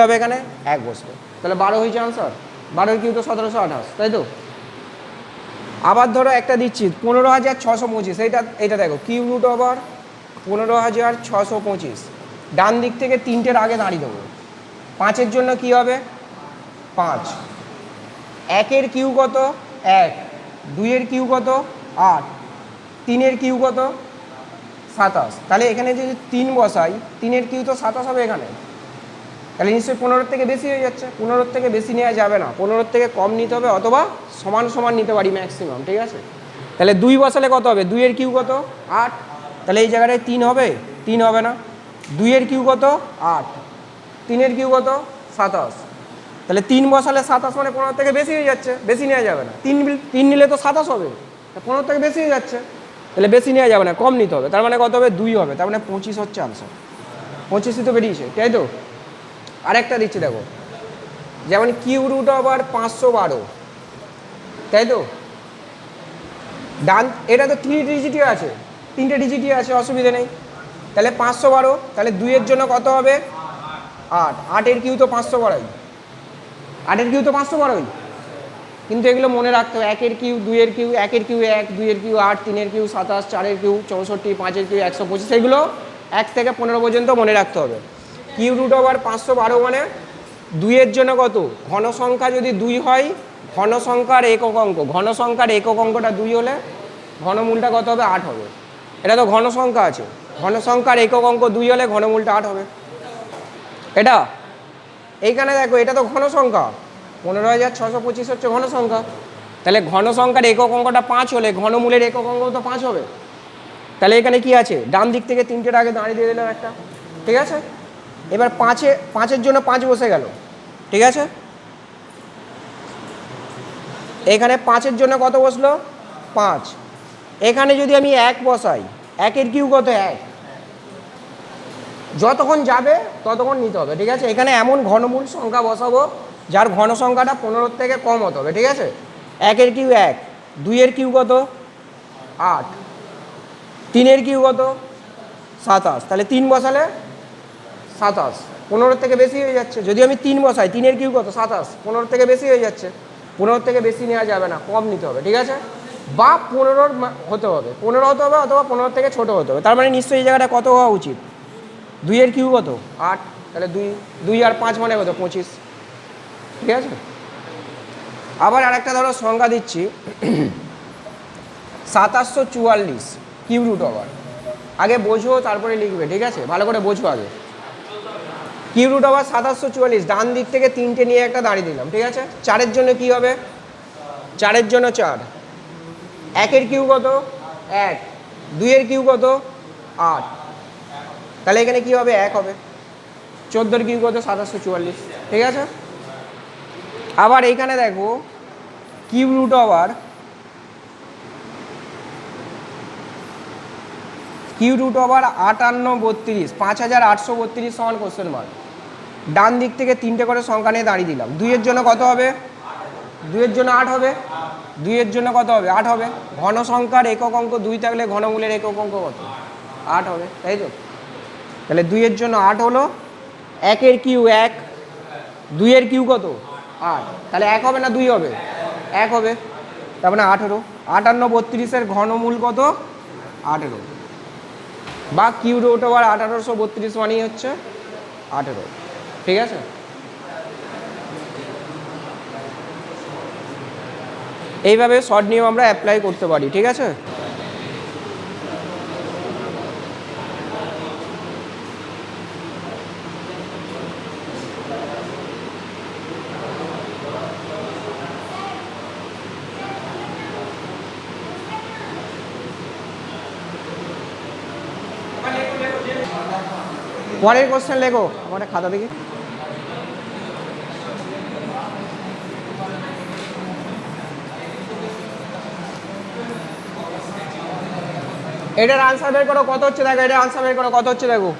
হবে এখানে 1 বসবে, তাহলে 12 হয়েছে আনসার। 12 কিউ তো 1728, তাই তো। আবার ধরো একটা দিচ্ছি 15,625, এইটা দেখো কিউ রুট ওভার 15,625, ডান দিক থেকে 3টের আগে দাঁড়িয়ে দেবো। 5-এর জন্য কি হবে 5, 1-এর কিউ কত 1, 2-এর কিউ কত 8, 3-এর কিউ কত 27, তাহলে এখানে যদি 3 বসাই 3-এর কিউ তো 27 হবে এখানে, তাহলে নিশ্চয়ই 15 থেকে বেশি হয়ে যাচ্ছে। 15 থেকে বেশি নেওয়া যাবে না, 15 থেকে কম নিতে হবে অথবা সমান সমান নিতে পারি ম্যাক্সিমাম, ঠিক আছে। তাহলে 2 বসালে কত হবে, 2-এর কিউ কত 8, তাহলে এই জায়গাটায় 3 হবে, 3 হবে না। 2-এর কিউ কত 8, 3-এর কিউ কত 27, তাহলে 3 বসালে 27 মানে 15 থেকে বেশি হয়ে যাচ্ছে, বেশি নেওয়া যাবে না। 3 নিলে তো 27 হবে, 15 থেকে বেশি হয়ে যাচ্ছে, তাহলে বেশি নেওয়া যাবে না, কম নিতে হবে। তার মানে কত হবে 2 হবে, তার মানে 25 হচ্ছে আনসার। 25ই তো বেরিয়েছে, তাই তো। আরেকটা দিচ্ছি দেখো, যেমন কিউ রুট ওভার 512, তাই তো। ডান এটা তো 3 ডিজিটই আছে, 3টে ডিজিটই আছে, অসুবিধা নেই। তাহলে 512, তাহলে 2-এর জন্য কত হবে 8, 8-এর কিউ তো 512, 8-এর কিউ তো 512, কিন্তু এগুলো মনে রাখতে হবে। 1-এর কিউ 2-এর কিউ, 1-এর কিউ 1, 2-এর কিউ 8, 3-এর কিউ 27, 4-এর কিউ 64, 5-এর কিউ 125, এগুলো 1 থেকে 15 পর্যন্ত মনে রাখতে হবে। কিউ রুট ওভার 512 মানে 2-এর জন্য কত, ঘন সংখ্যা যদি 2 হয়, ঘন সংখ্যার একক অঙ্ক, ঘন সংখ্যার একক অঙ্কটা 2 হলে ঘনমূলটা কত হবে 8 হবে। এটা তো ঘন সংখ্যা আছে, ঘন সংখ্যার একক অঙ্ক 2 হলে ঘনমূলটা 8 হবে। এটা এইখানে দেখো, এটা তো ঘন সংখ্যা, 15,625 হচ্ছে ঘন সংখ্যা, তাহলে ঘন সংখ্যার একক অঙ্কটা 5 হলে ঘনমূলের একক অঙ্ক তো 5 হবে। তাহলে এখানে কি আছে, ডান দিক থেকে 3টের আগে দাঁড়িয়ে দিয়ে দিলাম একটা, ঠিক আছে। এবার 5-এর জন্য 5 বসে গেল, ঠিক আছে। এখানে 5-এর জন্য কত বসলো 5, এখানে যদি আমি 1 বসাই, 1-এর কিউ কত 1, যতক্ষণ যাবে ততক্ষণ নিতে হবে, ঠিক আছে। এখানে এমন ঘনমূল সংখ্যা বসাবো যার ঘন সংখ্যাটা 15 থেকে কম হতে হবে, ঠিক আছে। 1-এর কিউ 1, 2-এর কিউ কত 8, 3-এর কিউ কত 27, তাহলে 3 বসালে 27, 15 থেকে বেশি হয়ে যাচ্ছে। যদি আমি 3 বসাই, 3-এর কিউ কত 27, 15 থেকে বেশি হয়ে যাচ্ছে, 15 থেকে বেশি নেওয়া যাবে না, কম নিতে হবে, ঠিক আছে। বা 15 হতে হবে, 15 হতে হবে অথবা 15 থেকে ছোট হতে হবে। তার মানে নিশ্চয়ই এই জায়গাটা কত হওয়া উচিত, 2-এর কিউ কত 8, তাহলে 2 আর 5 মানে কত 25, ঠিক আছে। আবার আরেকটা ধরো সংখ্যা দিচ্ছি 2744 কিউ রুট ওভার, আগে বোঝো তারপরে লিখবে, ঠিক আছে, ভালো করে বোঝো আগে। কিউ রুট ওভার 2744, ডান দিক থেকে 3টে নিয়ে একটা দাঁড়িয়ে দিলাম, ঠিক আছে। 4-এর জন্য কি হবে, 4-এর জন্য 4, 1-এর কিউ কত 1, 2-এর কিউ কত 8, তাহলে এখানে কি হবে 1 হবে। 14-এর কিউ কত 2744, ঠিক আছে। আবার এইখানে দেখো কিউ রুট ওভার 5832, 5832 সমান কোশ্চেন মার্ক। ডান দিক থেকে 3টে করে সংখ্যা নিয়ে দাঁড়িয়ে দিলাম। 2-এর জন্য কত হবে, 2-এর জন্য 8 হবে, 2-এর জন্য কত হবে 8 হবে। ঘন সংখ্যার একক অঙ্ক 2 থাকলে ঘনমূলের একক অঙ্ক কত 8 হবে, তাই তো। তাহলে 2-এর জন্য 8 হলো, 1-এর কিউ 1, 2-এর কিউ কত 8, তাহলে 1 হবে না 2 হবে, 1 হবে, তার মানে 18। 5832-এর ঘনমূল কত 18, বা কিউ রুট ওভার 1832 মানেই হচ্ছে 18, ঠিক আছে। এইভাবে শর্ট নিয়ম আমরা অ্যাপ্লাই করতে পারি, ঠিক আছে। পরের কোশ্চেন লেখো, আমার খাতা দেখি। এটার আনসার বের করো কত হচ্ছে দেখো, এটার আনসার বের করো কত হচ্ছে দেখো।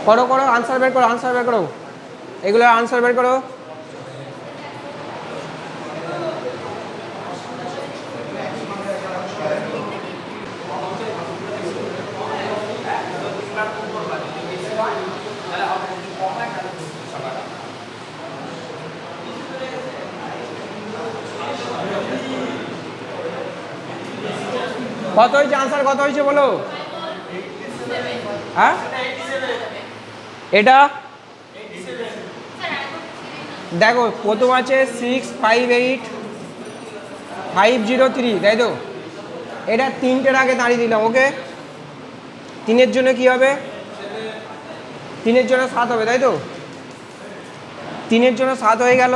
করো করো, আনসার বের করো, আনসার বের করো, এগুলোর আনসার বের করো। কত হয়েছে আনসার, কত হয়েছে বলো? হ্যাঁ এটা দেখো প্রথম আছে 658503, তাই তো? এটা তিনটের আগে দাঁড়িয়ে দিলাম, ওকে। তিনের জন্য কি হবে? তিনের জন্য 7 হবে, তাই তো? তিনের জন্য 7 হয়ে গেল।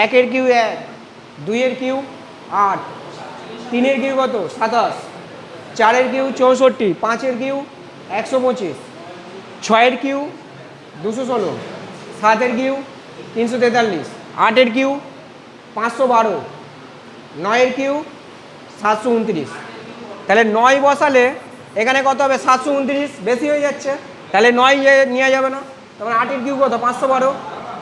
একের কিউ 1, দুইয়ের কিউ 8, তিনের কিউ কত 27, চারের কিউ 64, পাঁচের কিউ 125, ছয়ের কিউ 216, সাতের কিউ 343, আটের কিউ 512, নয়ের কিউ 729। তাহলে 9 বসালে এখানে কত হবে? 729, বেশি হয়ে যাচ্ছে, তাহলে 9 নেওয়া যাবে না। তখন আটের কিউ কত? 512,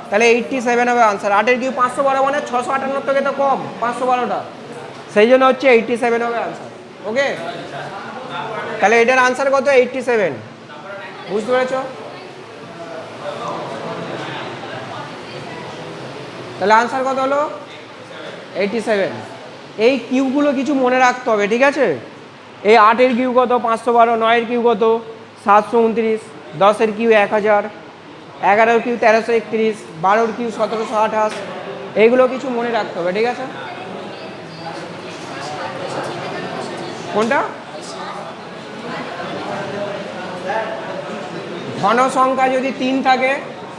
তাহলে 87 হবে আনসার। আটের কিউ 512 মানে 658 থেকে তো কম 512টা, সেই জন্য হচ্ছে 87 হবে আনসার, ওকে। তাহলে এটার আনসার কত? 87, বুঝতে পেরেছ? তাহলে আনসার কত হলো? 87। এই কিউগুলো কিছু মনে রাখতে হবে, ঠিক আছে? এই আটের কিউ কত? 512, নয়ের কিউ কত? 729, 10-এর কিউ 1000, 11-এর কিউ 1331, 12-এর কিউ 1728, এইগুলো কিছু মনে রাখতে হবে, ঠিক আছে? কোনটা? ঘন সংখ্যা যদি 3 থাকে,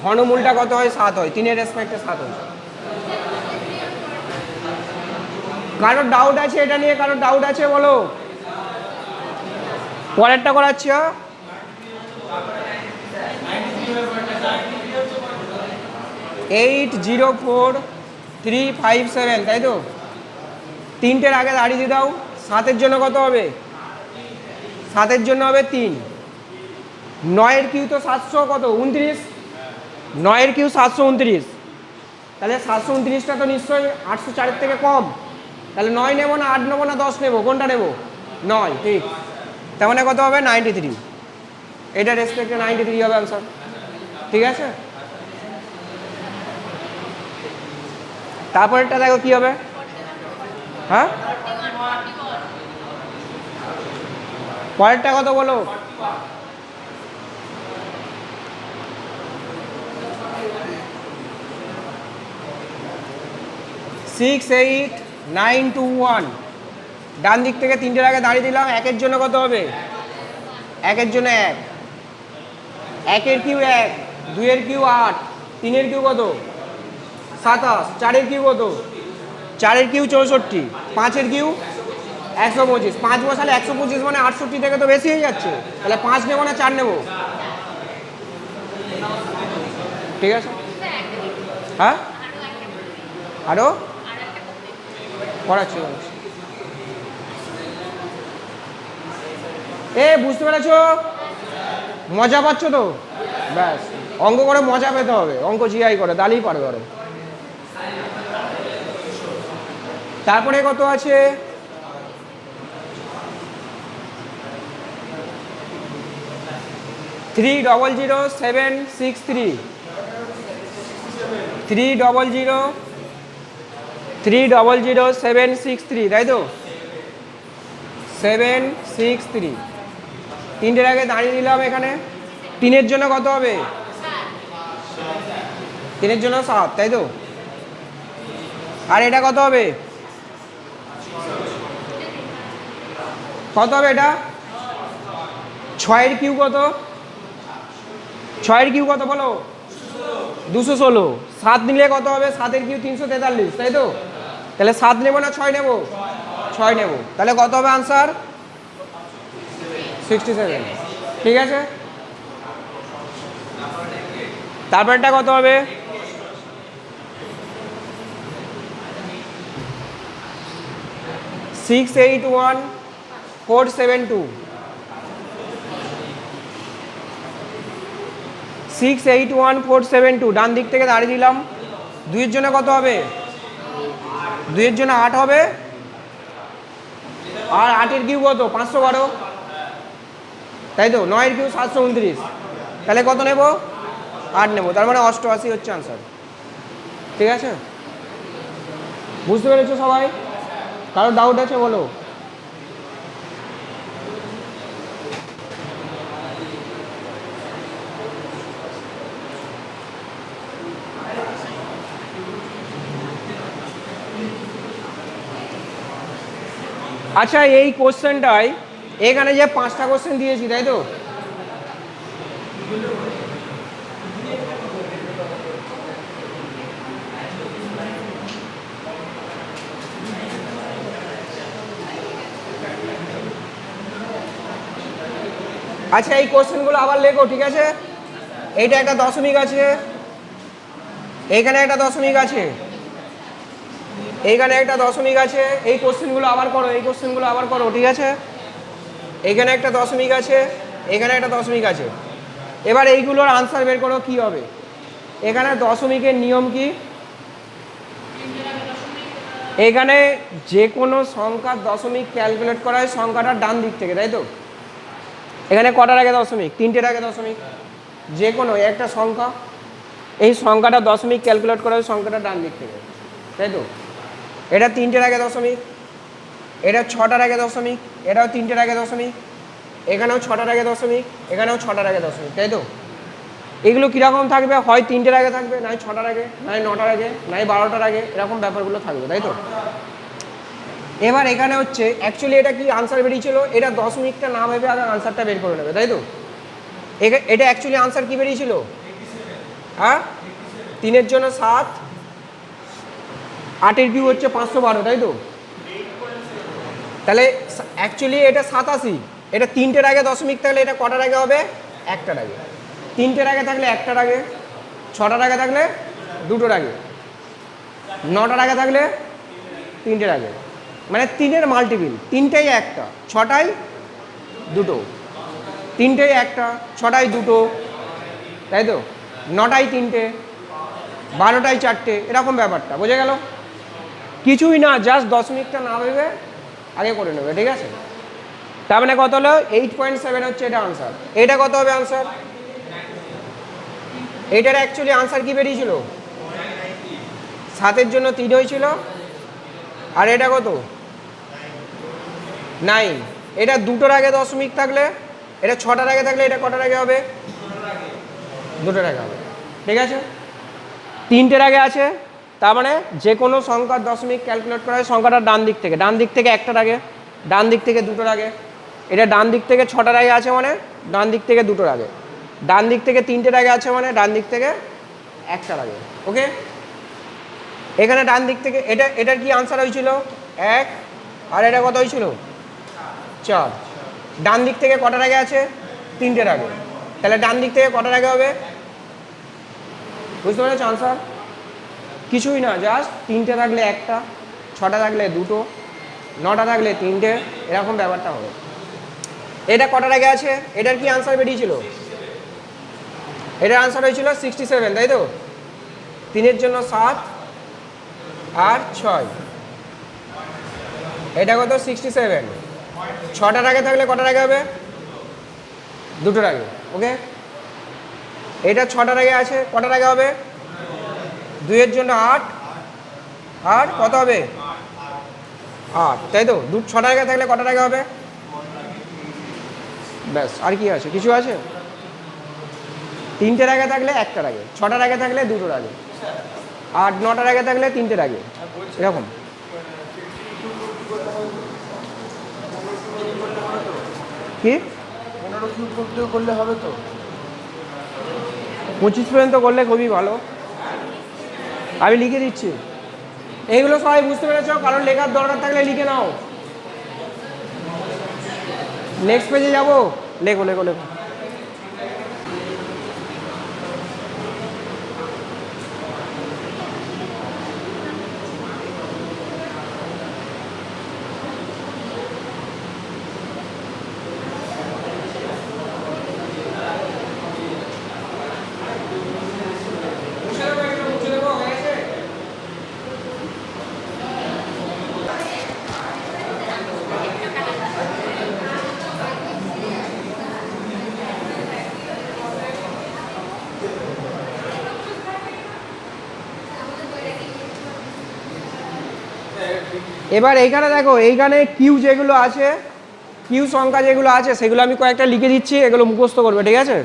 ঘনমূলটা কত হয়? 7 হয়, 3-এর রেসপেক্টে 7 হয়। কারোর ডাউট আছে এটা নিয়ে? কারোর ডাউট আছে বলো? পরেরটা করাচ্ছি। 804357, তাই তো? তিনটের আগে দাঁড়িয়ে দিয়ে দাও। 7-এর জন্য কত হবে? 7-এর জন্য হবে 3। নয়ের কিউ তো 700 কত? 29, নয়ের কিউ 729, তাহলে 729টা তো নিশ্চয়ই 804-এর থেকে কম, তাহলে 9 নেবো না 8 নেবো না 10 নেবো? কোনটা নেবো? 9, ঠিক। তার মানে কত হবে? 93। এটা রেসপেক্টে 93 হবে আনসার, ঠিক আছে? তারপরেরটা দেখো কি হবে। হ্যাঁ পরেরটা কত বলো? 68921, ডান দিক থেকে তিনটের আগে দাঁড়িয়ে দিলাম। একের জন্য কত হবে? একের জন্য 1, একের কিউ 1, দুইয়ের কিউ 8, তিনের কিউ কত? 27, চারের কিউ কত? চারের কিউ 64, পাঁচের কিউ 125। 5 বসালে 125 মানে 68 থেকে তো বেশি হয়ে যাচ্ছে, তাহলে 5 নেবো না 4 নেবো? ঠিক আছে, হ্যাঁ আরো পড়াচ্ছি। বুঝতে পেরেছো? মজা পাচ্ছ তো? ব্যাস, অঙ্ক করে মজা পেতে হবে, অঙ্ক জিআই করে দাঁড়িয়ে পারবে আরো। তারপরে কত আছে? 300763, 300763, তাই তো? 763, তিনটের আগে দাঁড়িয়ে দিলাম এখানে। তিনের জন্য কত হবে? তিনের জন্য 7, তাই তো? আর এটা কত হবে? কত হবে এটা? 6-এর কিউ কত? 6-এর কিউ কত বলো? 216। 7 নিলে কত হবে? 7-এর কিউ 343, তাই তো? তাহলে 7 নেবো না 6 নেবো? 6 নেবো, তাহলে কত হবে আনসার? 67, ঠিক আছে। তারপরটা কত হবে? 681472, 681,472 ডান দিক থেকে দাঁড়িয়ে দিলাম। 2-এর জন্য কত হবে? 2-এর জন্য 8 হবে, আর 8-এর কিউ কত? 512, তাই তো। 9-এর কিউ 729, তাহলে কত নেব? 8 নেব, তার মানে 88 হচ্ছে আনসার। ঠিক আছে, বুঝতে পেরেছো সবাই? কারো ডাউট আছে বলো। আচ্ছা, এই কোশ্চেনটাই এখানে যে 5টা কোশ্চেন দিয়েছি, তাই তো? আচ্ছা, এই কোশ্চেনগুলো আবার লেখো, ঠিক আছে? এইটা একটা দশমিক আছে, এইখানে একটা দশমিক আছে, এইখানে একটা দশমিক আছে। এই কোশ্চেনগুলো আবার করো, এই কোশ্চেনগুলো আবার করো, ঠিক আছে? এইখানে একটা দশমিক আছে, এখানে একটা দশমিক আছে। এবার এইগুলোর আনসার বের করো কি হবে। এখানে দশমিকের নিয়ম কি? এখানে যে কোনো সংখ্যার দশমিক ক্যালকুলেট করা হয় সংখ্যাটার ডান দিক থেকে, তাই তো? এখানে কটার আগে দশমিক? 3টের আগে দশমিক। যে কোনো একটা সংখ্যা, এই সংখ্যাটা দশমিক ক্যালকুলেট করা হয় সংখ্যাটার ডান দিক থেকে, তাই তো? এটা 3টের আগে দশমিক, এটা 6টার আগে দশমিক, এটাও 3টের আগে দশমিক, এখানেও 6টার আগে দশমিক, এখানেও 6টার আগে দশমিক, তাই তো? এগুলো কীরকম থাকবে? হয় 3টের আগে থাকবে, নয় 6টার আগে, নয় 9টার আগে, নয় 12টার আগে, এরকম ব্যাপারগুলো থাকবে, তাই তো? এবার এখানে হচ্ছে অ্যাকচুয়ালি এটা কি আনসার বেরিয়েছিল, এটা দশমিকটা না ভেবে আগে আনসারটা বের করে নেবে, তাই তো? এটা অ্যাকচুয়ালি আনসার কি বেরিয়েছিল? হ্যাঁ, 3-এর জন্য 7, 8-এর কিউ হচ্ছে 512, তাই তো? তাহলে অ্যাকচুয়ালি এটা 87, এটা 3টের আগে দশমিক থাকলে এটা কটার আগে হবে? 1টার আগে। 3টের আগে থাকলে 1টার আগে, 6টার আগে থাকলে 2টোর আগে, 9টার আগে থাকলে 3টের আগে, মানে 3-এর মাল্টিপিল। 3টাই 1টা, 6টাই 2টো, 3টাই 1টা, 6টাই 2টো, তাই তো? 9টাই 3টে, 12টাই 4টে, এরকম ব্যাপারটা বোঝা গেল? কিছুই না, জাস্ট দশমিকটা না ভেবে আগে করে নেবে, ঠিক আছে? তার মানে কত হলো? 8.7 হচ্ছে এটা আনসার। এটা কত হবে আনসার? এটার অ্যাকচুয়ালি আনসার কি বেরিয়েছিল? 7-এর জন্য 3 হয়েছিল, আর এটা কত? 9। এটা 2টোর আগে দশমিক থাকলে, এটা 6টার আগে থাকলে এটা কটার আগে হবে? 2টোর আগে হবে, ঠিক আছে? 3টের আগে আছে, তার মানে যে কোনো সংখ্যার দশমিক ক্যালকুলেট করা হয় সংখ্যাটা ডান দিক থেকে, ডান দিক থেকে 1টার আগে, ডান দিক থেকে 2টোর আগে। এটা ডান দিক থেকে 6টার আগে আছে মানে ডান দিক থেকে 2টোর আগে, ডান দিক থেকে 3টের আগে আছে মানে ডান দিক থেকে 1টার আগে। ওকে, এখানে ডান দিক থেকে এটার কি আনসার হয়েছিল? 1, আর এটা কত হয়েছিল? 4। ডান দিক থেকে কটার আগে আছে? 3টের আগে, তাহলে ডান দিক থেকে কটার আগে হবে? বুঝতে পেরেছো আনসার? কিছুই না, জাস্ট 3টে থাকলে 1টা, 6টা থাকলে 2টো, 9টা থাকলে 3টে, এরকম ব্যাপারটা হবে। এটা কটার আগে আছে? এটার কি আনসার বেরিয়েছিল? এটার আনসার হয়েছিল 67, তাই তো? 3-এর জন্য 7 আর 6, এটা কত? 67। 6টার আগে থাকলে কটার আগে হবে? 2টোর আগে। ওকে, এটা 6টার আগে আছে, কটার আগে হবে? 2-এর জন্য 8, আর কত হবে? 8, তাই তো? 6টার আগে থাকলে কটার আগে হবে? ব্যাস, আর কি আছে? কিছু আছে? 3টের আগে থাকলে 1টার আগে, 6টার আগে থাকলে 2টোর আগে, আর 9টার আগে থাকলে 3টের আগে, এরকম। কি 15 করলে হবে তো? 25 পর্যন্ত করলে খুবই ভালো, আমি লিখে দিচ্ছি। এইগুলো সবাই বুঝতে পেরেছ? কারণ লেখার দরকার থাকলে লিখে নাও। নেক্সট পেজে যাবো, লেখো লেখো লেখো। এবার এইখানে দেখো, এইখানে কিউ যেগুলো আছে, কিউ সংখ্যা যেগুলো আছে সেগুলো আমি কয়েকটা লিখে দিচ্ছি, এগুলো মুখস্থ করবে, ঠিক আছে?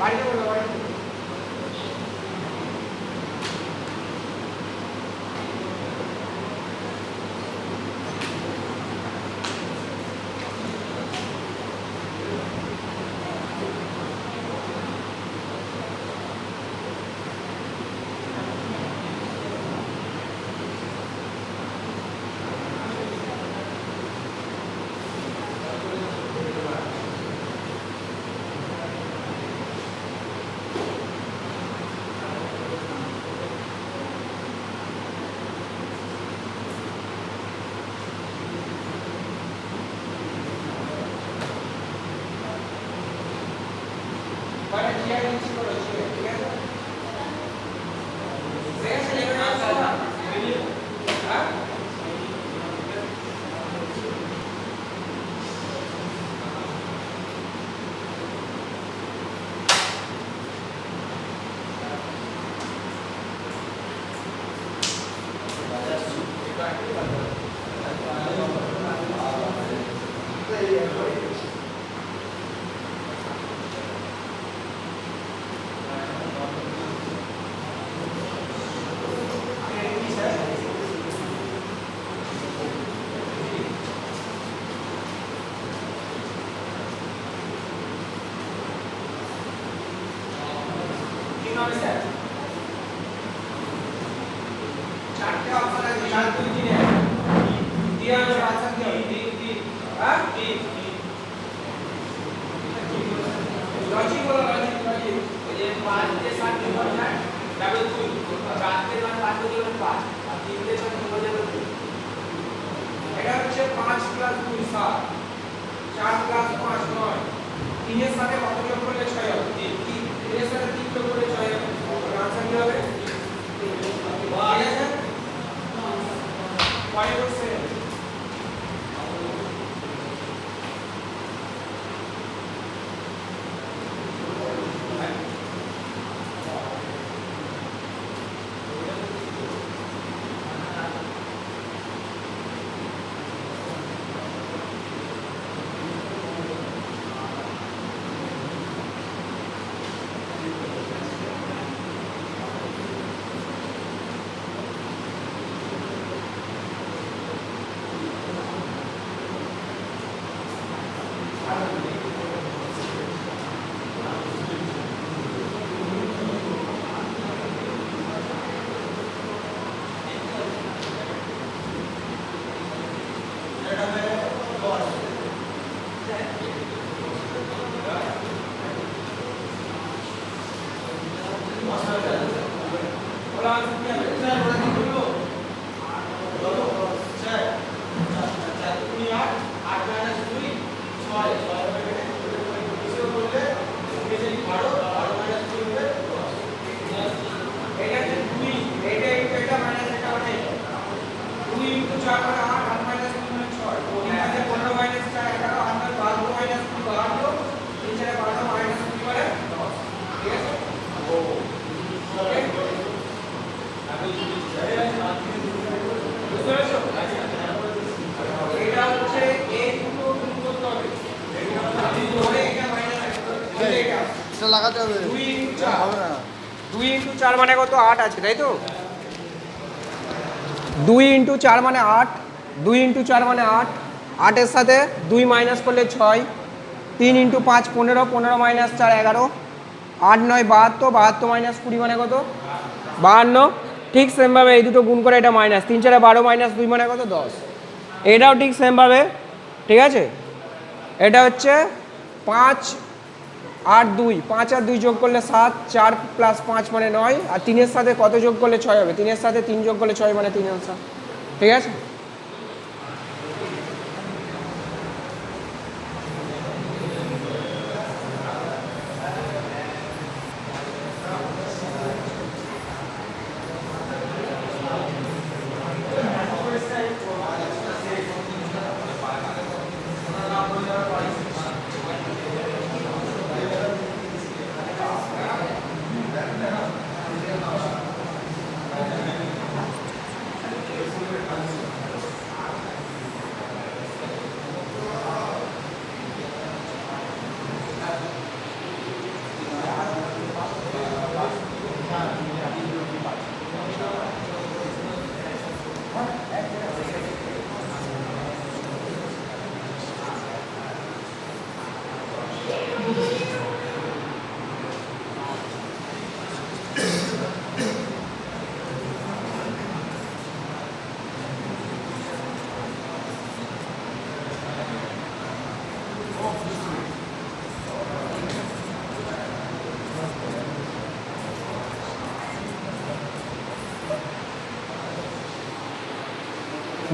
বাড়িতে বলো, বাড়িতে। বাড়িতে চেয়ার নিচে করো, চেয়ার, ঠিক আছে? ঠিক আছে, লেগে যাচ্ছে না? হ্যাঁ? ঠিক হবে স্যার? চারটে অপশন আছে, 4 2 3 1 দিয়ে হবে আনসার কি হবে? হ্যাঁ? লজিক বলো, লজিক, লজিক। ওই যে 5 দিয়ে 7 যোগ করে যায় ডাবল 2, 4 দিয়ে 5 যোগ করে 5, আর 3 দিয়ে 6 যোগ করে 2। এটা হচ্ছে 5 + 2 7, 4 + 5 9, 3 এর সাথে কত যোগ করলে 6 হবে? 3 এর সাথে 3 যোগ করলে 6 হবে। আনসার কি হবে? ঠিক আছে? পরের কোশ্চেন। লাগাতে হবে, 2 × 4 হবে না। 2 × 4 মানে কত? 8 আছে, তাই তো? 2 × 4 মানে 8, 2 × 4 মানে 8, 8 এর সাথে 2 মাইনাস করলে 6, 3 × 5 15, 15 মাইনাস 4 11, 8 9 72, 72 মাইনাস 20 মানে কত? 52। ঠিক সেমভাবে এই দুটো গুণ করে এটা মাইনাস 3 4 12 মাইনাস 2 মানে কত? 10। এটাও ঠিক সেমভাবে, ঠিক আছে? এটা হচ্ছে 5 8 2, 5 আর 2 যোগ করলে 7, 4 + 5 মানে 9, আর 3 এর সাথে কত যোগ করলে 6 হবে? 3 এর সাথে 3 যোগ করলে 6 মানে 3 আনসার, ঠিক আছে?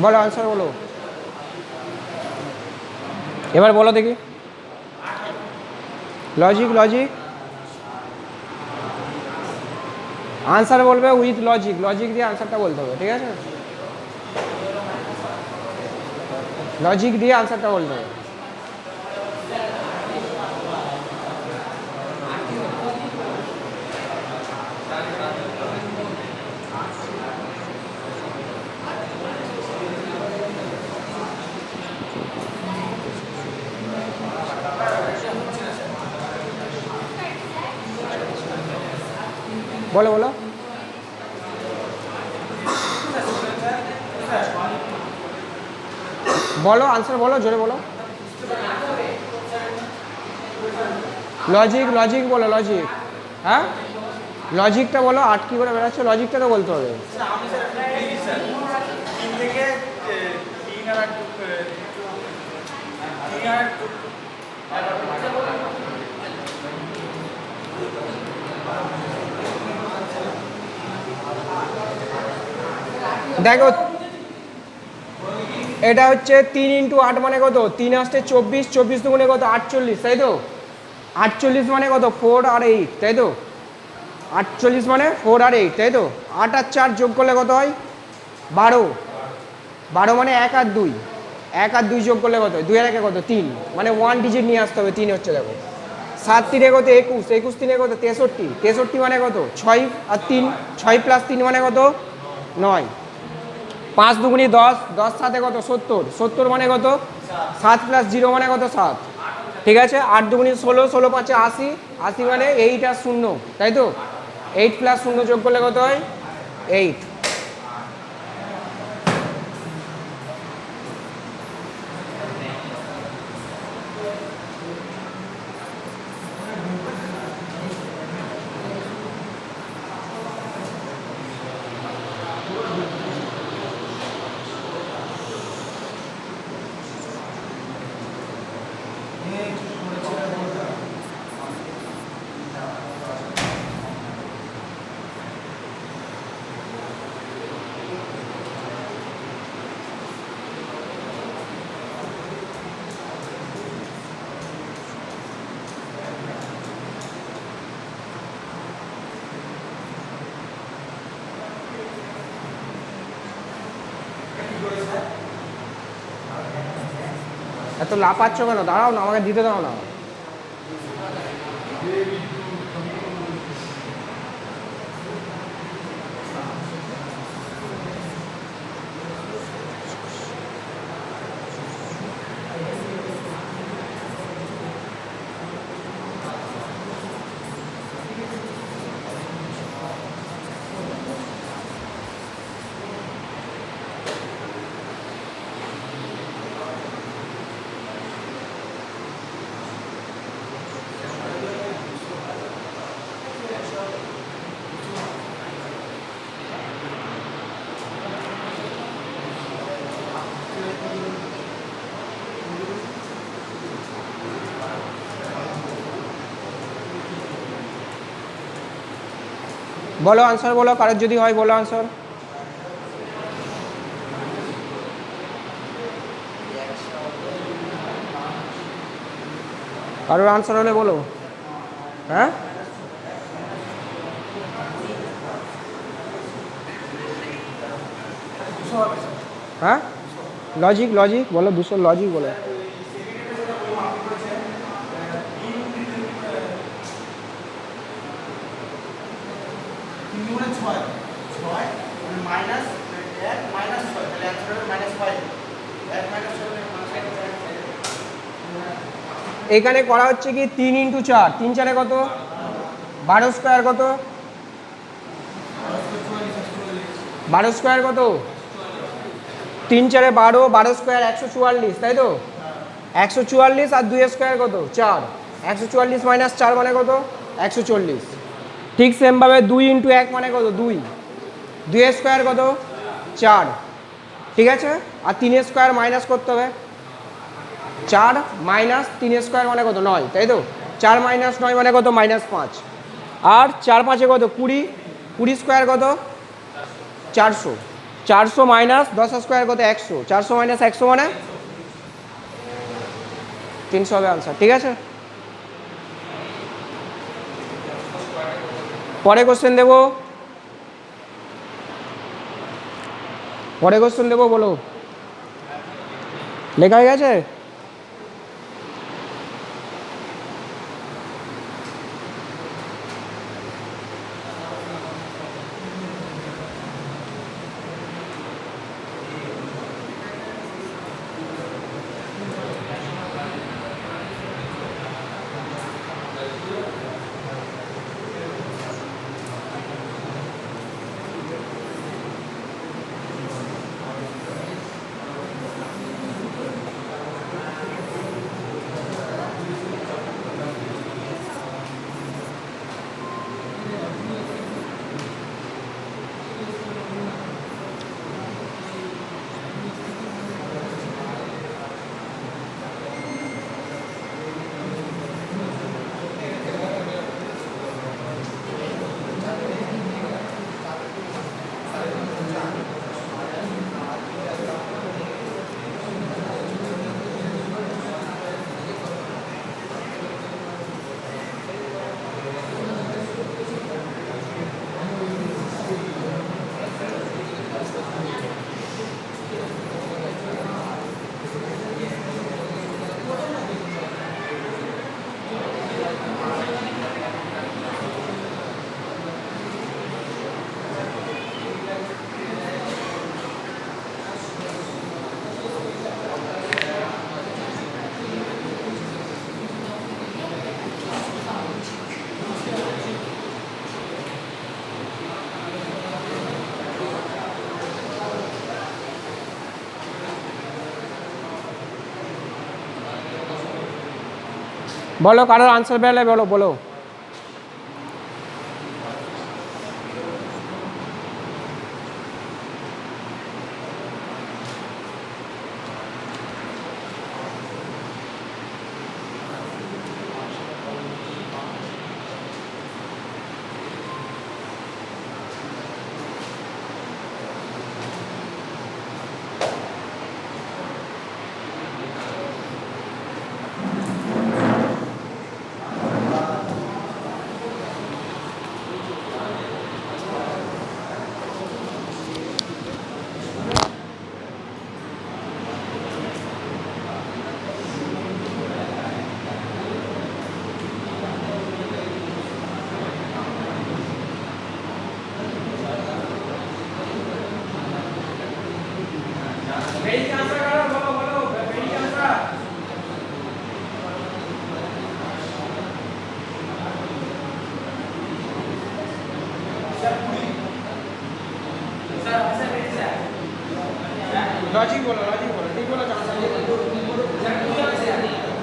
বলো আনসার বলো, এবার বলো দেখি। লজিক লজিক আনসার বলবে উইথ লজিক, লজিক দিয়ে আনসারটা বলতে হবে, ঠিক আছে? লজিক দিয়ে আনসারটা বলতে হবে। বলো বলো, বলো আনসার বলো, জোরে বলো। লজিক লজিক বলো, লজিক। হ্যাঁ, লজিকটা বলো, 8 কি করে বেরোচ্ছে, লজিকটা তো বলতে হবে। দেখো, এটা হচ্ছে 3 × 8 মানে কত? 3 আসতে 24, 24 দুগুণে কত? 48, তাই তো? 48 মানে কত? 4 আর 8, তাই তো? 48 মানে 4 আর 8, তাই তো? 8 আর 4 যোগ করলে কত হয়? 12। 12 মানে 1 আর 2, 1 আর 2 যোগ করলে কত হয়? 2 আর 1 কত? 3, মানে 1 ডিজিট নিয়ে আসতে হবে। 3 হচ্ছে, দেখো 7 3 কত? 21, 21 3 কত? 63, 63 মানে কত? 6 আর 3, 6 + 3 মানে কত? 9। 5 দুগুণি 10, 10 7 কত? 70, 70 মানে কত? 7 + 0 মানে কত? 7, ঠিক আছে? 8 দুগুণি 16, 16 5 80, 80 মানে 8 আর 0, তাই তো? 8 + 0 যোগ করলে কত হয়? 8। এত লাফাচ্ছ কেন? দাঁড়াও না, আমাকে দিতে দাও না। বলো আনসার বলো, কারোর যদি হয় বলো আনসার। কারোর আনসার হলে বলো। হ্যাঁ, হ্যাঁ, লজিক লজিক বলো, 200 লজিক বলো। এখানে করা হচ্ছে কি 3 × 4, 3 4 কত? 12 স্কোয়ার কত? 12 স্কোয়ার কত? 3 4 12, 12 স্কোয়ার 144, তাই তো? 144 আর 2 স্কোয়ার কত? 4, 144 - 4 মানে কত? 140। ঠিক সেমভাবে 2 × 1 মানে কত? 2, 2 স্কোয়ার কত? 4, ঠিক আছে? আর 3 স্কোয়ার মাইনাস করতে হবে। 4 - 3 স্কোয়ার মানে কত? 9, তাই তো? 4 - 9 মানে কত? -5। আর 4 5 কত? 20, 20 স্কোয়ার কত? 400, 400 মাইনাস 10 স্কোয়ার কত 100, 400 মাইনাস 100 মানে 300 হবে আনসার। ঠিক আছে, পরে কোশ্চেন দেবো, পরে কোশ্চেন দেবো, বলো লেখা হয়ে গেছে? বলো কারোর আনসার পেলে বলো, বলো। लॉजिक बोलो, लॉजिक बोलो, ठीक बोलो,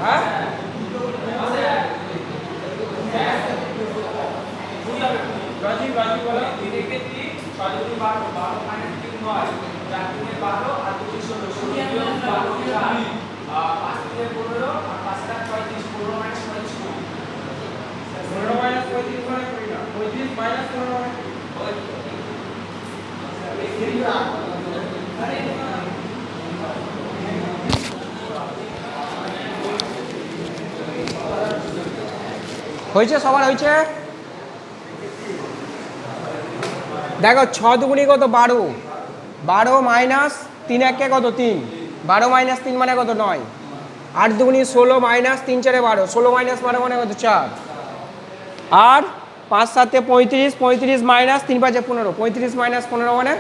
हाँ लॉजिक लॉजिक बोलो। 3 के 3 6 2 12 12 माइनस 3 9 4 2 12 और 2 16 16 12 4 5 3 15 और 5 7 35 15 माइनस 35 15 माइनस 35 माने 35 माइनस 15 अरे হয়েছে, সবার হয়েছে? দেখো 6 দুগুণি কত 12, 12 মাইনাস 3 একে কত 3, 12 মাইনাস 3 মানে কত 9, 8 দুগুণি 16 মাইনাস 3 4 12, 16 মাইনাস 12 মানে কত 4, আর 5 7 35, 35 মাইনাস 3 5 15, 35 মাইনাস 15 মানে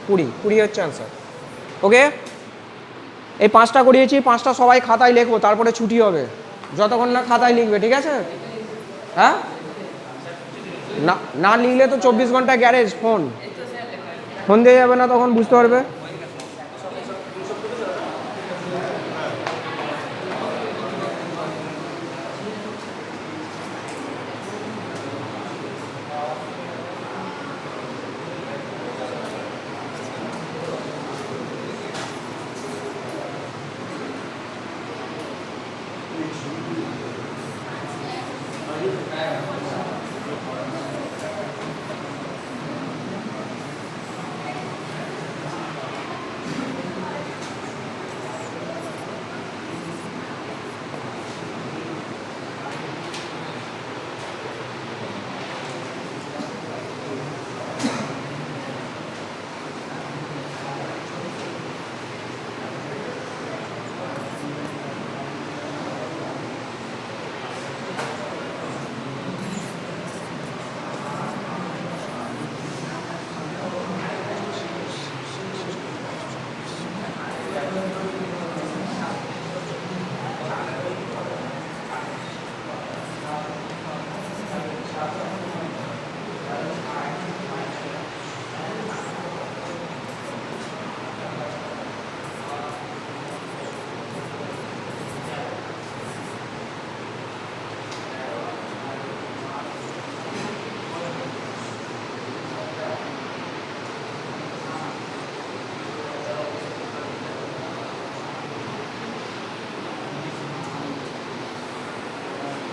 20, 20 হচ্ছে আনসার। ওকে, এই 5টা করিয়েছি, 5টা সবাই খাতায় লিখবো, তারপরে ছুটি হবে, যতক্ষণ না খাতায় লিখবে, ঠিক আছে? হ্যাঁ, না না লিখলে তো 24 ঘন্টা গ্যারেজ, ফোন দিয়ে যাবে না, তখন বুঝতে পারবে।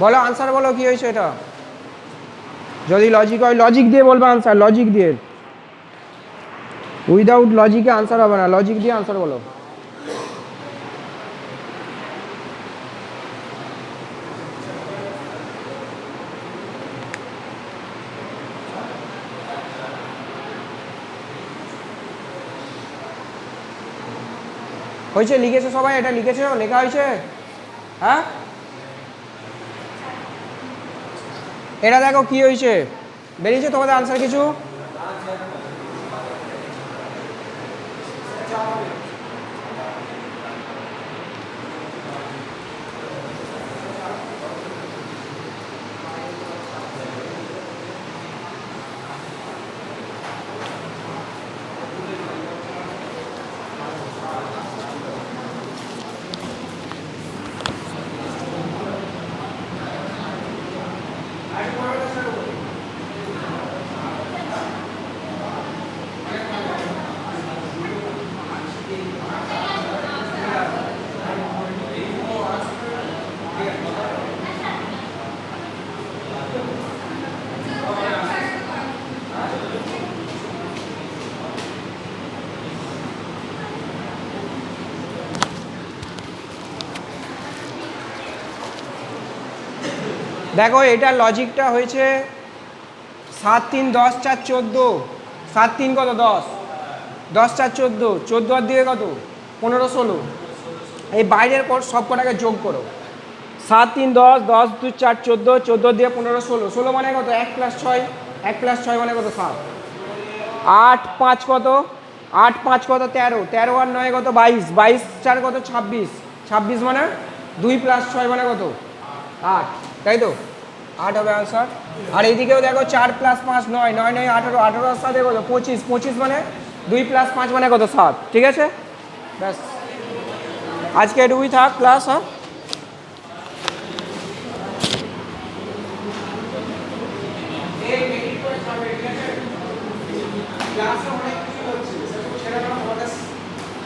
বলো আনসার বলো কি হয়েছে এটা। যদি লজিক হয় লজিক দিয়ে বলবে আনসার, লজিক দিয়ে। উইদাউট লজিকে আনসার হবে না, লজিক দিয়ে আনসার বলো। হয়েছে, লিখেছে সবাই? এটা লিখেছে, লেখা হয়েছে? হ্যাঁ, এটা দেখো কি হয়েছে, বেরিয়েছে তোমাদের আনসার কিছু? দেখো এটার লজিকটা হয়েছে 7 3 10 4 14, 7 3 কত 10, 10 4 14, 14 আর দিয়ে কত 15 16, এই বাইরের পর সব কটাকে যোগ করো। 7 3 10, 10 2 4 14, 14 দিয়ে 15 16, 16 মানে কত 1 + 6, 1 + 6 মানে কত 7, 8 5 কত, 8 5 কত 13, 13 আর 9 কত 22, 22 4 কত 26, 26 মানে 2 + 6 মানে কত 8, তাই তো 8 হবে আনসার। আর এইদিকেও দেখো 4 + 5 9, 9 9 18, 18 আর 7 কত 25, 25 মানে 2 + 5 মানে কত 7, ঠিক আছে ব্যাস। আজকে এটুকুই থাক ক্লাস। হ্যাঁ,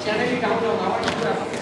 চ্যানেলই ডাউনলোড আমার